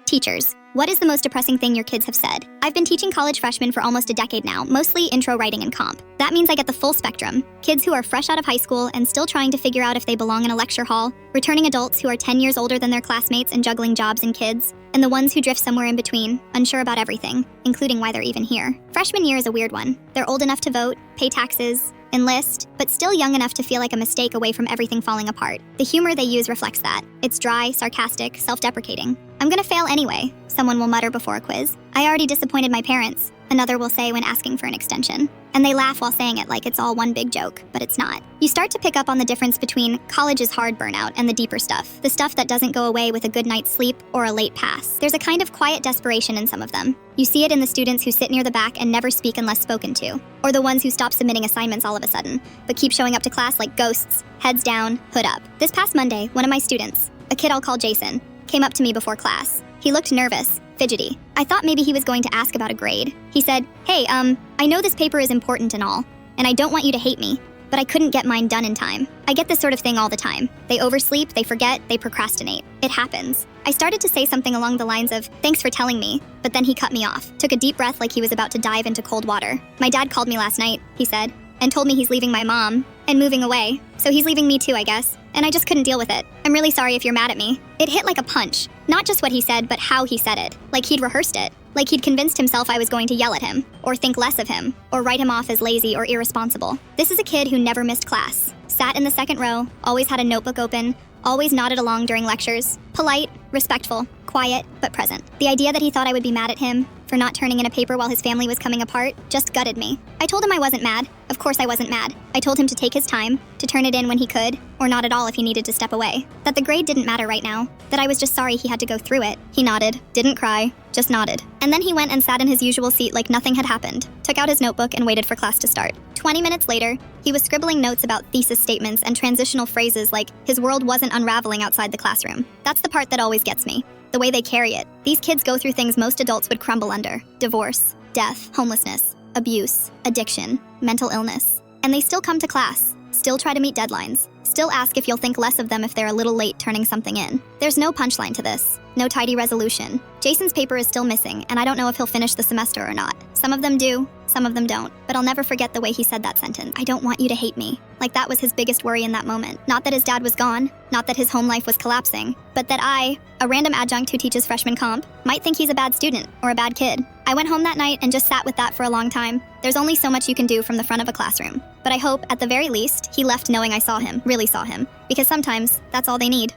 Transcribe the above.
Teachers, what is the most depressing thing your kids have said? I've been teaching college freshmen for almost a decade now, mostly intro writing and comp. That means I get the full spectrum. Kids who are fresh out of high school and still trying to figure out if they belong in a lecture hall, returning adults who are 10 years older than their classmates and juggling jobs and kids, and the ones who drift somewhere in between, unsure about everything, including why they're even here. Freshman year is a weird one. They're old enough to vote, pay taxes, enlist, but still young enough to feel like a mistake away from everything falling apart. The humor they use reflects that. It's dry, sarcastic, self-deprecating. "I'm gonna fail anyway," someone will mutter before a quiz. "I already disappointed my parents," another will say when asking for an extension. And they laugh while saying it like it's all one big joke, but it's not. You start to pick up on the difference between college is hard burnout and the deeper stuff, the stuff that doesn't go away with a good night's sleep or a late pass. There's a kind of quiet desperation in some of them. You see it in the students who sit near the back and never speak unless spoken to, or the ones who stop submitting assignments all of a sudden, but keep showing up to class like ghosts, heads down, hood up. This past Monday, one of my students, a kid I'll call Jason, came up to me before class. He looked nervous, fidgety. I thought maybe he was going to ask about a grade. He said, "Hey, I know this paper is important and all, and I don't want you to hate me, but I couldn't get mine done in time." I get this sort of thing all the time. They oversleep, they forget, they procrastinate. It happens. I started to say something along the lines of, "Thanks for telling me," but then he cut me off, took a deep breath like he was about to dive into cold water. "My dad called me last night," he said, "and told me he's leaving my mom and moving away. So he's leaving me too, I guess. And I just couldn't deal with it. I'm really sorry if you're mad at me." It hit like a punch. Not just what he said, but how he said it. Like he'd rehearsed it. Like he'd convinced himself I was going to yell at him, or think less of him, or write him off as lazy or irresponsible. This is a kid who never missed class. Sat in the second row, always had a notebook open, always nodded along during lectures. Polite, respectful, quiet, but present. The idea that he thought I would be mad at him for not turning in a paper while his family was coming apart just gutted me. I told him I wasn't mad. Of course I wasn't mad. I told him to take his time, to turn it in when he could, or not at all if he needed to step away. That the grade didn't matter right now. That I was just sorry he had to go through it. He nodded, didn't cry, just nodded. And then he went and sat in his usual seat like nothing had happened, took out his notebook and waited for class to start. 20 minutes later, he was scribbling notes about thesis statements and transitional phrases like his world wasn't unraveling outside the classroom. That's the part that always gets me. The way they carry it. These kids go through things most adults would crumble under. Divorce, death, homelessness, abuse, addiction, mental illness. And they still come to class, still try to meet deadlines, still ask if you'll think less of them if they're a little late turning something in. There's no punchline to this, no tidy resolution. Jason's paper is still missing, and I don't know if he'll finish the semester or not. Some of them do, some of them don't. But I'll never forget the way he said that sentence. "I don't want you to hate me." Like that was his biggest worry in that moment. Not that his dad was gone, not that his home life was collapsing, but that I, a random adjunct who teaches freshman comp, might think he's a bad student or a bad kid. I went home that night and just sat with that for a long time. There's only so much you can do from the front of a classroom. But I hope, at the very least, he left knowing I saw him, really saw him. Because sometimes, that's all they need.